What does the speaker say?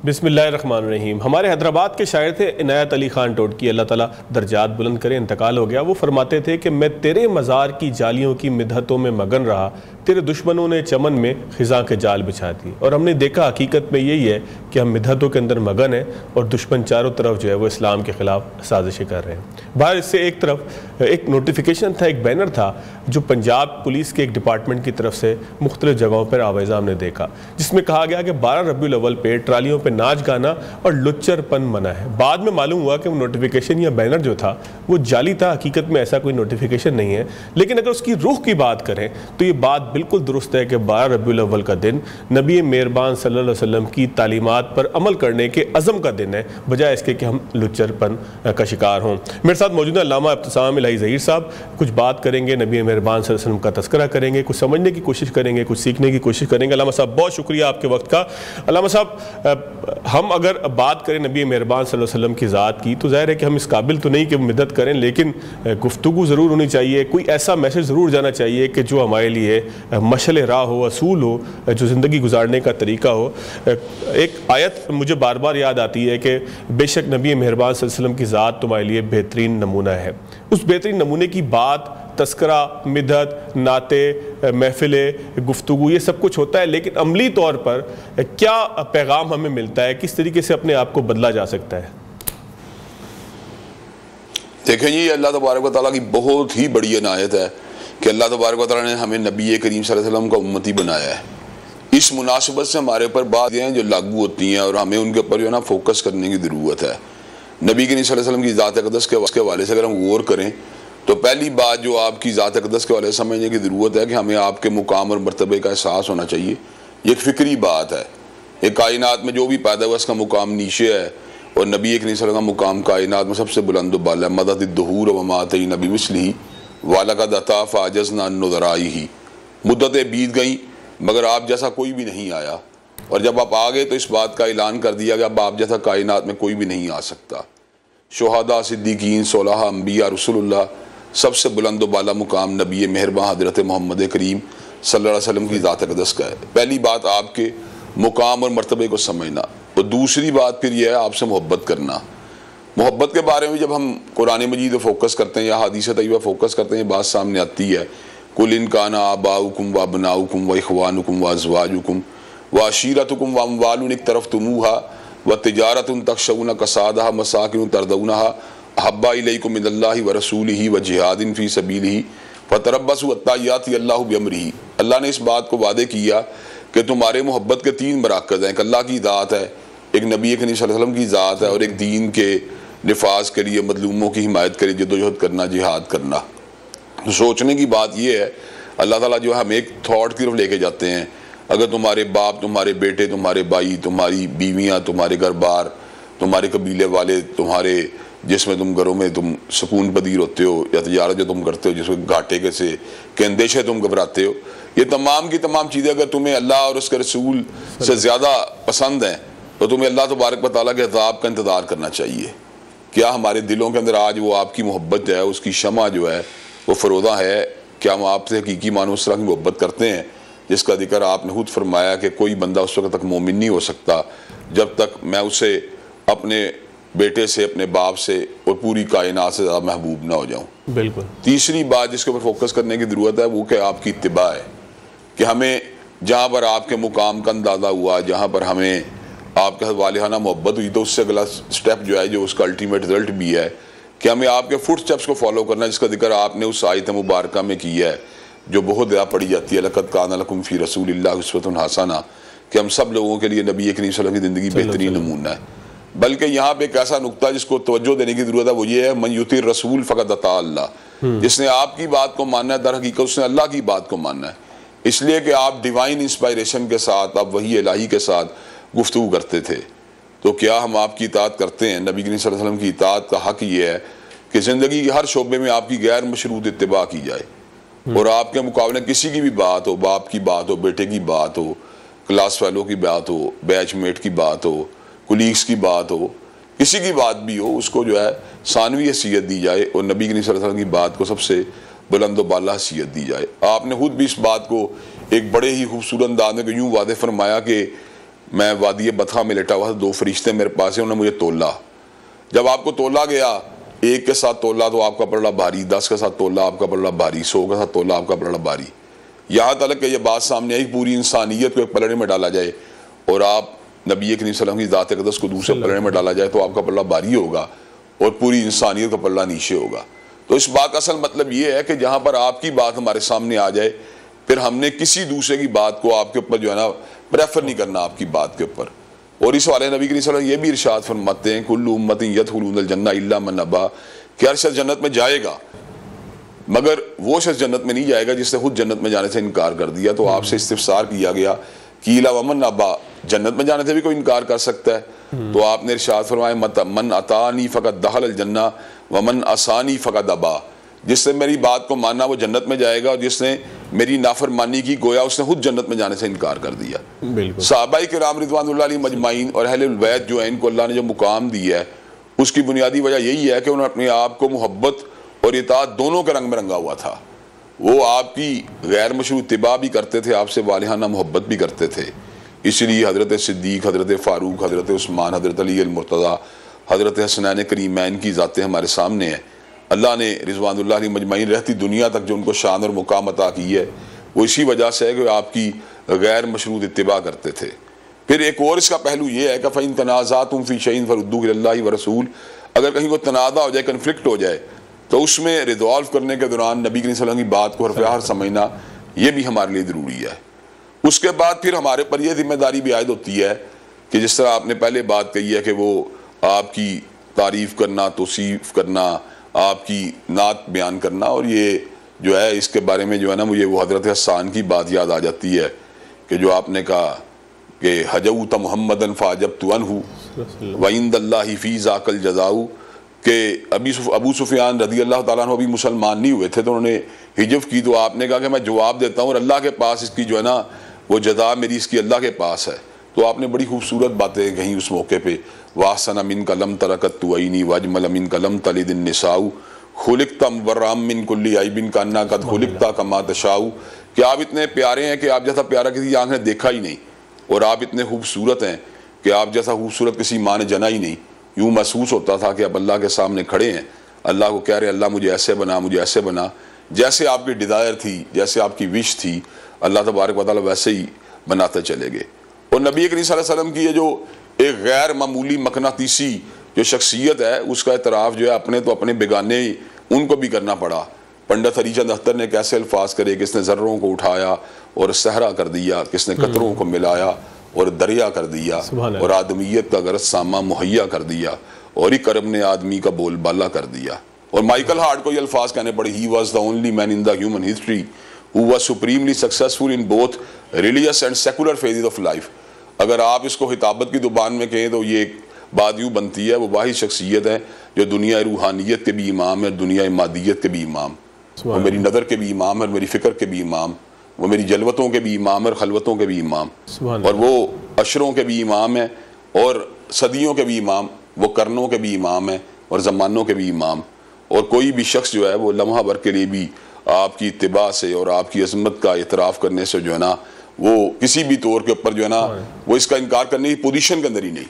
بسم اللہ الرحمن الرحیم۔ ہمارے حیدرآباد کے شاعر تھے عنایت علی خان ٹوٹکی، اللہ تعالیٰ درجات بلند کرے، انتقال ہو گیا۔ وہ فرماتے تھے کہ میں تیرے مزار کی جالیوں کی مدحتوں میں مگن رہا، تیرے دشمنوں نے چمن میں خزاں کے جال بچھا دی۔ اور ہم نے دیکھا حقیقت میں یہی ہے کہ ہم مدحتوں کے اندر مگن ہیں اور دشمن چاروں طرف جو ہے وہ اسلام کے خلاف سازشیں کر رہے ہیں۔ باہر اس سے ایک طرف ایک نوٹیفیکیشن تھا، ایک بینر تھا جو پنجاب پولیس کے ایک ڈپارٹمنٹ کی طرف سے مختلف جگہوں پر آویزاں ہم نے دیکھا، جس میں کہا گیا کہ 12 ربیع الاول پہ ٹرالیوں پہ ناچ گانا اور لچر پن منع ہے۔ بعد میں معلوم ہوا کہ وہ نوٹیفیکیشن یا بینر جو تھا وہ جعلی تھا، حقیقت میں ایسا کوئی نوٹیفیکیشن نہیں ہے۔ لیکن اگر اس کی روح کی بات کریں تو یہ بات بالکل درست ہے کہ 12 ربیع الاول کا دن نبی مہربان صلی اللہ علیہ وسلم کی تعلیمات پر عمل کرنے کے عزم کا دن ہے، بجائے اس کے کہ ہم لچر پن کا شکار ہوں۔ میرے ساتھ موجود ہیں علامہ ابتسام الہی ظہیر صاحب، کچھ بات کریں گے، نبی مہربان صلی اللہ علیہ وسلم کا تذکرہ کریں گے، کچھ سمجھنے کی کوشش کریں گے، کچھ سیکھنے کی کوشش کریں گے۔ علامہ صاحب بہت شکریہ آپ کے وقت کا۔ علامہ صاحب ہم اگر بات کریں نبی مہربان صلی اللہ علیہ وسلم کی ذات کی تو ظاہر ہے کہ ہم اس قابل تو نہیں کہ مدد کریں، لیکن گفتگو ضرور ہونی چاہیے، کوئی ایسا میسج ضرور جانا چاہیے کہ جو ہمارے لیے مشعل راہ ہو، اصول ہو، جو زندگی گزارنے کا طریقہ ہو۔ ایک آیت مجھے بار بار یاد آتی ہے کہ بے شک نبی مہربان صلی اللہ علیہ وسلم کی ذات تمہارے لیے بہترین نمونہ ہے۔ اس بہترین نمونے کی بات، تذکرہ، مدحت، نعتیں، محفلیں، گفتگو، یہ سب کچھ ہوتا ہے، لیکن عملی طور پر کیا پیغام ہمیں ملتا ہے، کس طریقے سے اپنے آپ کو بدلا جا سکتا ہے؟ دیکھیں یہ اللہ تبارک و تعالیٰ کی بہت ہی بڑی عنایت ہے کہ اللہ تبارک و تعالیٰ نے ہمیں نبی کریم صلی اللہ علیہ وسلم کا امتی بنایا ہے۔ اس مناسبت سے ہمارے اوپر باتیں ہیں جو لاگو ہوتی ہیں اور ہمیں ان کے اوپر جو ہے نا فوکس کرنے کی ضرورت ہے۔ نبی کریم صلی اللہ علیہ وسلم کی ذات اقدس کے حوالے سے اگر ہم غور کریں تو پہلی بات جو آپ کی ذات اقدس کے حوالے سے سمجھنے کی ضرورت ہے کہ ہمیں آپ کے مقام اور مرتبے کا احساس ہونا چاہیے۔ یہ ایک فکری بات ہے، ایک کائنات میں جو بھی پیدا ہوا اس کا مقام نیچے ہے، اور نبی کریم صلی اللہ علیہ وسلم کا مقام کائنات میں سب سے بلند و بالا ہے۔ مدد الدہور وما اتینا بمثلہ ولقد اتی فعجزنا عن نظرائہ۔ مدتیں بیت گئیں مگر آپ جیسا کوئی بھی نہیں آیا، اور جب آپ آ گئے تو اس بات کا اعلان کر دیا کہ اب آپ جیسا کائنات میں کوئی بھی نہیں آ سکتا۔ شہداء، صدیقین، صلحاء، انبیاء، رسول اللہ، سب سے بلند و بالا مقام نبی مہربان حضرت محمد کریم صلی اللہ علیہ وسلم کی ذات اقدس کا ہے۔ پہلی بات آپ کے مقام اور مرتبے کو سمجھنا، اور دوسری بات پھر یہ ہے آپ سے محبت کرنا۔ محبت کے بارے میں جب ہم قرآن مجید فوکس کرتے ہیں یا حدیث طیبہ فوکس کرتے ہیں، یہ بات سامنے آتی ہے، قُلْ إِنْ كَانَ آبَاؤُكُمْ وَأَبْنَاؤُكُمْ وَإِخْوَانُكُمْ وَأَزْوَاجُكُمْ وَعَشِيرَتُكُمْ وَأَمْوَالٌ اقْتَرَفْتُمُوهَا وَتِجَارَةٌ تَخْشَوْنَ كَسَادَهَا وَمَسَاكِنُ تَرْضَوْنَهَا أَحَبَّ إِلَيْكُم مِّنَ اللَّهِ وَرَسُولِهِ وَجِهَادٍ فِي سَبِيلِهِ فَتَرَبَّصُوا حَتَّىٰ يَأْتِيَ اللَّهُ بِأَمْرِهِ۔ اللہ نے اس بات کو وعدے کیا کہ تمہارے محبت کے 3 مراکز ہیں، ایک اللہ کی ذات ہے، ایک نبی کریم صلی اللہ علیہ وسلم کی ذات ہے، اور ایک دین کے نفاذ کے لیے مظلوموں کی حمایت کے لیے جدوجہد کرنا، جہاد کرنا۔ سوچنے کی بات یہ ہے، اللہ تعالیٰ جو ہم ایک تھاٹ کی طرف لے کے جاتے ہیں، اگر تمہارے باپ، تمہارے بیٹے، تمہارے بھائی، تمہاری بیویاں، تمہارے گھر بار، تمہارے قبیلے والے، تمہارے جس میں تم گھروں میں تم سکون پذیر ہوتے ہو، یا تجارت جو تم کرتے ہو جس میں گھاٹے کے اندیشے تم گھبراتے ہو، یہ تمام کی تمام چیزیں اگر تمہیں اللہ اور اس کے رسول سے زیادہ پسند ہیں تو تمہیں اللہ تبارک و تعالیٰ کے عذاب کا انتظار کرنا چاہیے۔ کیا ہمارے دلوں کے اندر آج وہ آپ کی محبت جو ہے، اس کی شمع جو ہے وہ فروزہ ہے؟ کیا ہم آپ سے حقیقی معنوں اس طرح کی محبت کرتے ہیں جس کا ذکر آپ نے خود فرمایا کہ کوئی بندہ اس وقت تک مومن نہیں ہو سکتا جب تک میں اسے اپنے بیٹے سے، اپنے باپ سے اور پوری کائنات سے زیادہ محبوب نہ ہو جاؤں؟ بالکل۔ تیسری بات جس کے اوپر فوکس کرنے کی ضرورت ہے وہ کہ آپ کی اتباع ہے، کہ ہمیں جہاں پر آپ کے مقام کا اندازہ ہوا، جہاں پر ہمیں آپ کے والہانہ محبت ہوئی، تو اس سے اگلا سٹیپ جو ہے، جو اس کا الٹیمیٹ رزلٹ بھی ہے کہ ہمیں آپ کے فٹ سٹیپس کو فالو کرنا ہے، جس کا ذکر آپ نے اس آیت مبارکہ میں کیا ہے جو بہت زیادہ پڑھی جاتی ہے، لَقَدْ كَانَ لَكُمْ فِي رَسُولِ اللَّهِ أُسْوَةٌ حَسَنَةٌ، کہ ہم سب لوگوں کے لیے نبی کریم صلی اللہ علیہ وسلم کی زندگی بہترین نمونہ ہے۔ بلکہ یہاں پہ ایک ایسا نقطہ جس کو توجہ دینے کی ضرورت ہے، وہ یہ ہے مَن يُطِعِ الرَّسُولَ فَقَدْ أَطَاعَ اللَّهَ، جس نے آپ کی بات کو ماننا ہے در حقیقت اس نے اللہ کی بات کو ماننا ہے، اس لیے کہ آپ ڈیوائن انسپائریشن کے ساتھ، آپ وحی الہی کے ساتھ گفتگو کرتے تھے۔ تو کیا ہم آپ کی اطاعت کرتے ہیں؟ نبی کریم صلی اللہ علیہ وسلم کی اطاعت کا حق یہ ہے کہ زندگی کے ہر شعبے میں آپ کی غیر مشروط اتباع کی جائے، اور آپ کے مقابلے کسی کی بھی بات ہو، باپ کی بات ہو، بیٹے کی بات ہو، کلاس فیلو کی بات ہو، بیچ میٹ کی بات ہو، کولیگز کی بات ہو، کسی کی بات بھی ہو، اس کو جو ہے ثانوی حیثیت دی جائے، اور نبی کریم صلی اللہ علیہ وسلم کی بات کو سب سے بلند و بالا حیثیت دی جائے۔ آپ نے خود بھی اس بات کو ایک بڑے ہی خوبصورت انداز میں یوں واضح فرمایا کہ میں وادی بطحا میں لیٹا ہوا تھا، 2 فرشتے میرے پاس ہیں، انہوں نے مجھے تولا. جب آپ کو تولا گیا، 1 کے ساتھ تولا تو آپ کا پڑ رہا بھاری، 10 کے ساتھ تولا آپ کا پڑ رہا بھاری، 100 کے ساتھ تولا آپ کا پڑ رہا بھاری. یہاں تک کہ یہ بات سامنے آئی پوری انسانیت کو ایک پلڑے میں ڈالا جائے اور آپ نبی کریم صلی اللہ علیہ وسلم کی ذات اقدس کو دوسرے پلڑے میں ڈالا جائے تو آپ کا پلڑا بھاری ہوگا اور پوری انسانیت کا پلڑا نیچے ہوگا. تو اس بات کا اصل مطلب یہ ہے کہ جہاں پر آپ کی بات ہمارے سامنے آ جائے، پھر ہم نے کسی دوسرے کی بات کو آپ کے اوپر جو ہے نا پریفر نہیں کرنا آپ کی بات کے اوپر. اور اس والے نبی کریم صلی اللہ علیہ وسلم یہ بھی ارشاد فرماتے ہیں کل امت یدخلون الجنہ الا من ابا، کہ ہر شخص جنت میں جائے گا مگر وہ شخص جنت میں نہیں جائے گا جس نے خود جنت میں جانے سے انکار کر دیا. تو آپ سے استفسار کیا گیا قیل ومن ابا، جنت میں جانے سے بھی کوئی انکار کر سکتا ہے؟ تو آپ نے ارشاد فرمایا من اطاعنی فقد دخل الجنہ ومن عصانی فقد ابا، جس نے میری بات کو مانا وہ جنت میں جائے گا اور جس نے میری نافرمانی کی گویا اس نے خود جنت میں جانے سے انکار کر دیا. صحابہ کرام رضوان اللہ علیہ مجمعین اور اہل البیت جو ہیں ان کو اللہ نے جو مقام دیا ہے اس کی بنیادی وجہ یہی ہے کہ انہوں نے اپنے آپ کو محبت اور اطاعت دونوں کے رنگ میں رنگا ہوا تھا. وہ آپ کی غیر مشروع اتباع بھی کرتے تھے، آپ سے والہانہ محبت بھی کرتے تھے. اس لیے حضرت صدیق، حضرت فاروق، حضرت عثمان، حضرت علی المرتضیٰ، حضرت حسنین کریمین کی ذاتیں ہمارے سامنے ہیں. اللہ نے رضوان اللہ علیہ مجمعین رہتی دنیا تک جو ان کو شان اور مقام عطا کی ہے وہ اسی وجہ سے ہے کہ آپ کی غیر مشروط اتباع کرتے تھے. پھر ایک اور اس کا پہلو یہ ہے کہ فَإِن تَنَازَعْتُمْ فِي شَيْءٍ فَرُدُّوهُ إِلَى اللَّهِ وَرَسُولِهِ، اگر کہیں کوئی تنازع ہو جائے، کنفلکٹ ہو جائے، تو اس میں ریزولو کرنے کے دوران نبی کریم صلی اللہ علیہ وسلم کی بات کو حرف آخر سمجھنا یہ بھی ہمارے لیے ضروری ہے. اس کے بعد پھر ہمارے پر یہ ذمہ داری بھی عائد ہوتی ہے کہ جس طرح آپ نے پہلے بات کہی ہے کہ وہ آپ کی تعریف کرنا، توصیف کرنا، آپ کی نعت بیان کرنا، اور یہ جو ہے اس کے بارے میں جو ہے نا مجھے وہ حضرت حسان کی بات یاد آ جاتی ہے کہ جو آپ نے کہا کہ حجوت محمدً فعجبت عنہ وعند اللہ فی ذاک الجزاء، کہ ابو سفیان رضی اللہ تعالیٰ عنہ ابھی مسلمان نہیں ہوئے تھے تو انہوں نے ہجف کی، تو آپ نے کہا کہ میں جواب دیتا ہوں اور اللہ کے پاس اس کی جو ہے نا وہ جزا میری اس کی اللہ کے پاس ہے. تو آپ نے بڑی خوبصورت باتیں کہیں اس موقع پہ، وَأَحْسَنَ مِنْكَ لَمْ تَرَكَتْ عَيْنِي وَأَجْمَلَ مِنْكَ لَمْ تَلِدِ النِّسَاءُ خُلِقْتَ مُبَرَّأً مِنْ كُلِّ عَيْبٍ كَأَنَّكَ قَدْ خُلِقْتَ كَمَا تَشَاءُ، کہ آپ اتنے پیارے ہیں کہ آپ جیسا پیارا کسی آنکھ نے دیکھا ہی نہیں، اور آپ اتنے خوبصورت ہیں کہ آپ جیسا خوبصورت کسی ماں نے جنا ہی نہیں. یوں محسوس ہوتا تھا کہ اب اللہ کے سامنے کھڑے ہیں، اللہ کو کہہ رہے اللہ مجھے ایسے بنا، مجھے ایسے بنا، جیسے آپ کی ڈیزائر تھی، جیسے آپ کی وش تھی، اللہ تبارک و تعالیٰ ویسے ہی بناتے چلے گئے. اور نبی کریم صلی اللہ علیہ وسلم کی یہ جو ایک غیر معمولی مقناطیسی جو شخصیت ہے اس کا اعتراف جو ہے اپنے تو اپنے بیگانے ان کو بھی کرنا پڑا. پنڈت ہری چند اختر نے کیسے الفاظ کرے، کس نے ذروں کو اٹھایا اور صحرا کر دیا، کس نے قطروں کو ملایا اور دریا کر دیا، اور آدمیت کا غرض سامہ مہیا کر دیا، اور ایک عرب نے آدمی کا بول بالا کر دیا. اور مائیکل ہارٹ کو یہ الفاظ کہنے پڑے، he was the only man in the human history who was supremely successful in both religious and secular phases of life. اگر آپ اس کو خطابت کی زبان میں کہیں تو یہ ایک بات یوں بنتی ہے، وہ واحد شخصیت ہے جو دنیا روحانیت کے بھی امام ہے، دنیا مادیت کے بھی امام، وہ میری نظر کے بھی امام ہے، میری فکر کے بھی امام، وہ میری جلوتوں کے بھی امام ہے اور خلوتوں کے بھی امام، اور وہ عشروں کے بھی امام ہے اور صدیوں کے بھی امام، وہ قرنوں کے بھی امام ہے اور زمانوں کے بھی امام. اور کوئی بھی شخص جو ہے وہ لمحہ بھر کے لیے بھی آپ کی اتباع سے اور آپ کی عظمت کا اعتراف کرنے سے جو ہے نا وہ کسی بھی طور کے اوپر جو ہے نا وہ اس کا انکار کرنے کی پوزیشن کے اندر ہی نہیں.